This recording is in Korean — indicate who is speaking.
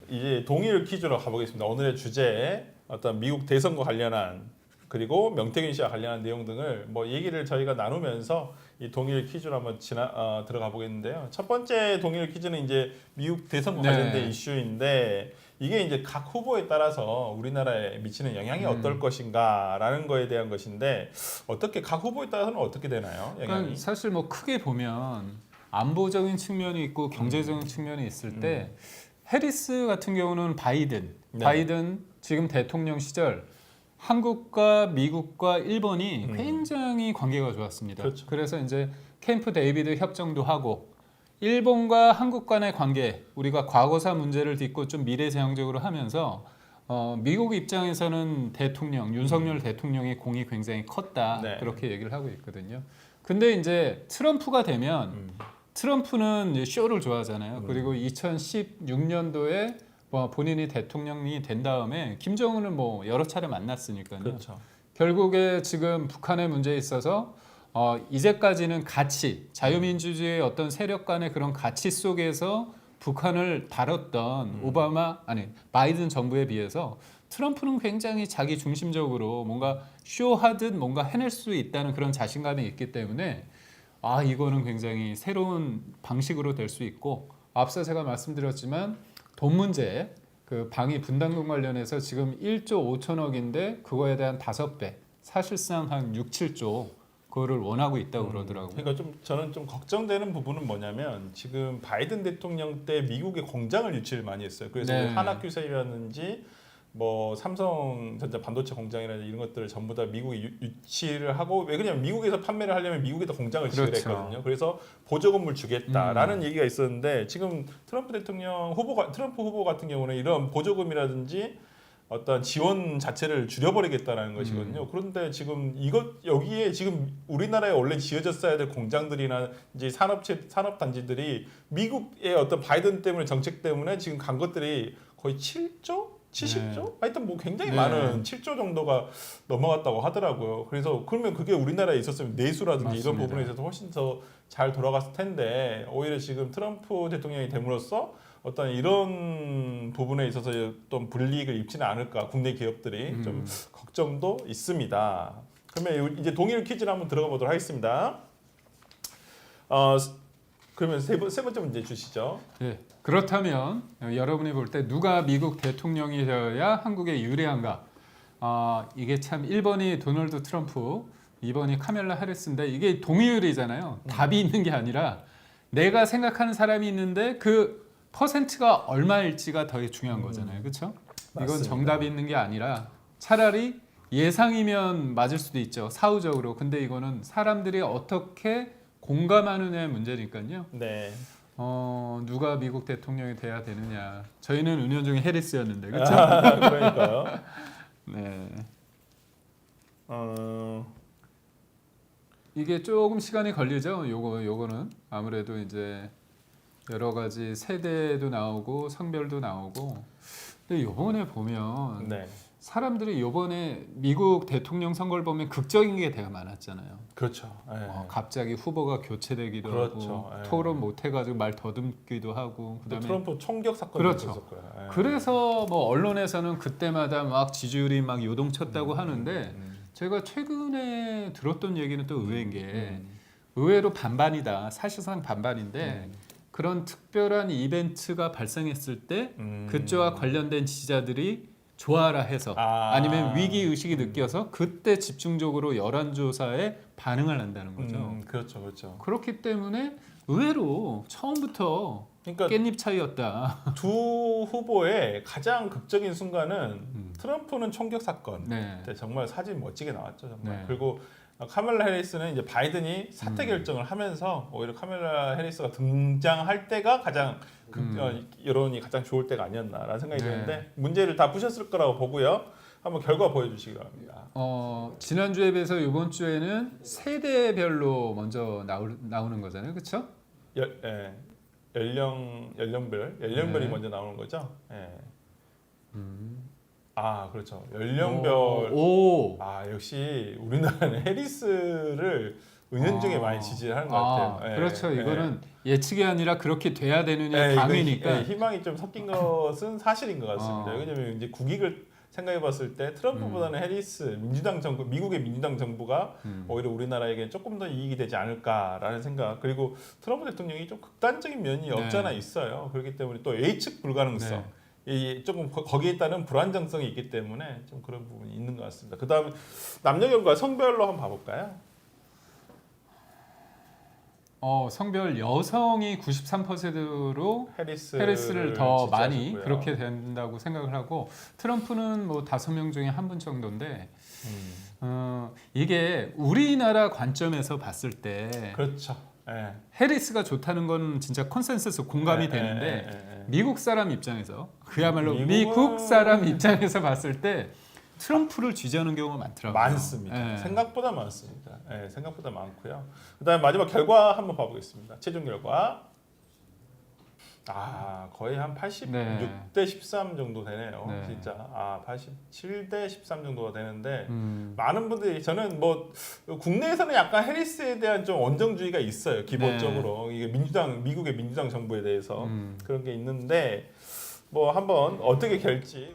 Speaker 1: 이제 동일 퀴즈로 가보겠습니다. 오늘의 주제 어떤 미국 대선과 관련한 그리고 명태균 씨와 관련한 내용 등을 뭐 얘기를 저희가 나누면서 이 동일 퀴즈로 한번 들어가 보겠는데요. 첫 번째 동일 퀴즈는 이제 미국 대선과 관련된 이슈인데 이게 이제 각 후보에 따라서 우리나라에 미치는 영향이 어떨 것인가라는 거에 대한 것인데 어떻게 각 후보에 따라서는 어떻게 되나요? 영향이?
Speaker 2: 그러니까 사실 뭐 크게 보면 안보적인 측면이 있고 경제적인 측면이 있을 때 해리스 같은 경우는 바이든 지금 대통령 시절 한국과 미국과 일본이 굉장히 관계가 좋았습니다.
Speaker 1: 그렇죠.
Speaker 2: 그래서 이제 캠프 데이비드 협정도 하고 일본과 한국 간의 관계 우리가 과거사 문제를 딛고 좀 미래지향적으로 하면서 미국 입장에서는 대통령 윤석열 대통령의 공이 굉장히 컸다 그렇게 얘기를 하고 있거든요. 근데 이제 트럼프가 되면 트럼프는 이제 쇼를 좋아하잖아요. 그리고 2016년도에 본인이 대통령이 된 다음에 김정은을 뭐 여러 차례 만났으니까요.
Speaker 1: 그렇죠.
Speaker 2: 결국에 지금 북한의 문제에 있어서 이제까지는 가치, 자유민주주의의 어떤 세력 간의 그런 가치 속에서 북한을 다뤘던 바이든 정부에 비해서 트럼프는 굉장히 자기 중심적으로 뭔가 쇼하듯 뭔가 해낼 수 있다는 그런 자신감이 있기 때문에 이거는 굉장히 새로운 방식으로 될 수 있고 앞서 제가 말씀드렸지만 돈 문제, 그 방위 분담금 관련해서 지금 1조 5천억인데 그거에 대한 5배, 사실상 한 6, 7조 그거를 원하고 있다고 그러더라고요.
Speaker 1: 그러니까 저는 좀 걱정되는 부분은 뭐냐면 지금 바이든 대통령 때 미국에 공장을 유치를 많이 했어요. 그래서 한학규제라든지 뭐 삼성전자 반도체 공장이라든지 이런 것들을 전부 다 미국이 유치를 하고 왜 그러냐면 미국에서 판매를 하려면 미국에다 공장을 지으랬거든요. 그래서 보조금을 주겠다라는 얘기가 있었는데 지금 트럼프 후보 같은 경우는 이런 보조금이라든지 어떤 지원 자체를 줄여버리겠다라는 것이거든요. 그런데 지금 여기에 지금 우리나라에 원래 지어졌어야 될 공장들이나 이제 산업 단지들이 미국의 어떤 바이든 때문에 정책 때문에 지금 간 것들이 거의 7조? 70조? 하여튼 뭐 굉장히 많은 7조 정도가 넘어갔다고 하더라고요. 그래서 그러면 그게 우리나라에 있었으면 내수라든지 이런 부분에 있어서 훨씬 더 잘 돌아갔을 텐데 오히려 지금 트럼프 대통령이 됨으로써 어떤 이런 부분에 있어서 어떤 불이익을 입지는 않을까 국내 기업들이 좀 걱정도 있습니다. 그러면 이제 동일 퀴즈를 한번 들어가 보도록 하겠습니다. 그러면 세 번째 문제 주시죠.
Speaker 2: 네. 그렇다면 여러분이 볼 때 누가 미국 대통령이 되어야 한국에 유리한가? 이게 참 1번이 도널드 트럼프, 2번이 카멜라 해리스인데 이게 동의율이잖아요. 답이 있는 게 아니라 내가 생각하는 사람이 있는데 그 퍼센트가 얼마일지가 더 중요한 거잖아요. 그렇죠? 이건 정답이 있는 게 아니라 차라리 예상이면 맞을 수도 있죠. 사후적으로. 근데 이거는 사람들이 어떻게 공감하느냐의 문제니까요.
Speaker 1: 네.
Speaker 2: 누가 미국 대통령이 돼야 되느냐. 저희는 은연중에 해리스였는데, 그렇죠?
Speaker 1: 그러니까요.
Speaker 2: 네. 이게 조금 시간이 걸리죠. 요거는 아무래도 이제 여러 가지 세대도 나오고 성별도 나오고. 근데 요번에 보면 사람들이 요번에 미국 대통령 선거를 보면 극적인 게 되게 많았잖아요.
Speaker 1: 그렇죠.
Speaker 2: 갑자기 후보가 교체되기도 하고 토론 못 해가지고 말 더듬기도 하고 그다음에
Speaker 1: 트럼프 총격 사건도 있었고요.
Speaker 2: 그래서 뭐 언론에서는 그때마다 막 지지율이 막 요동쳤다고 하는데 제가 최근에 들었던 얘기는 또 의외인 게 의외로 반반이다. 사실상 반반인데 그런 특별한 이벤트가 발생했을 때 그쪽과 관련된 지지자들이 좋아라 해서 아니면 위기 의식이 느껴서 그때 집중적으로 여론조사에 반응을 한다는 거죠.
Speaker 1: 그렇죠.
Speaker 2: 그렇기 때문에 의외로 처음부터 깻잎 차이였다.
Speaker 1: 두 후보의 가장 극적인 순간은 트럼프는 총격 사건. 정말 사진 멋지게 나왔죠. 정말. 그리고 카멜라 해리스는 이제 바이든이 사퇴 결정을 하면서 오히려 카멜라 해리스가 등장할 때가 가장 여론이 가장 좋을 때가 아니었나라는 생각이 드는데 문제를 다 푸셨을 거라고 보고요. 한번 결과 보여주시기 바랍니다.
Speaker 2: 지난주에 비해서 이번 주에는 세대별로 먼저 나오는 거잖아요. 그렇죠?
Speaker 1: 연령별이 먼저 나오는 거죠. 그렇죠. 연령별. 역시 우리나라는 해리스를 은연중에 많이 지지를 하는 것 같아요. 예,
Speaker 2: 그렇죠.
Speaker 1: 예.
Speaker 2: 이거는 예측이 아니라 그렇게 돼야 되느냐
Speaker 1: 예,
Speaker 2: 당위니까.
Speaker 1: 이거 희망이 좀 섞인 것은 사실인 것 같습니다. 왜냐하면 이제 국익을 생각해봤을 때 트럼프보다는 해리스 민주당 정부, 미국의 민주당 정부가 오히려 우리나라에게 조금 더 이익이 되지 않을까라는 생각. 그리고 트럼프 대통령이 좀 극단적인 면이 없잖아 있어요. 그렇기 때문에 또 예측 불가능성. 이 조금 거기에 따른 불안정성이 있기 때문에 좀 그런 부분이 있는 것 같습니다. 그다음 남녀 결과 성별로 한번 봐볼까요?
Speaker 2: 성별 여성이 93%로
Speaker 1: 해리스를
Speaker 2: 더 많이
Speaker 1: 지지하셨고요.
Speaker 2: 그렇게 된다고 생각을 하고 트럼프는 뭐 5명 중에 한 분 정도인데 이게 우리나라 관점에서 봤을 때
Speaker 1: 그렇죠. 예.
Speaker 2: 해리스가 좋다는 건 진짜 컨센서스 공감이 되는데 미국 사람 입장에서 그야말로 미국 사람 입장에서 봤을 때 트럼프를 지지하는 경우가 많더라고요.
Speaker 1: 많습니다.
Speaker 2: 예.
Speaker 1: 생각보다 많습니다. 예, 생각보다 많고요. 그다음에 마지막 결과 한번 봐보겠습니다. 최종 결과. 거의 한 86대 13 정도 되네요.
Speaker 2: 네.
Speaker 1: 진짜 87대 13 정도가 되는데 많은 분들이 저는 뭐 국내에서는 약간 해리스에 대한 좀 온정주의가 있어요. 기본적으로 이게 미국의 민주당 정부에 대해서 그런 게 있는데 뭐 한번 어떻게 결지.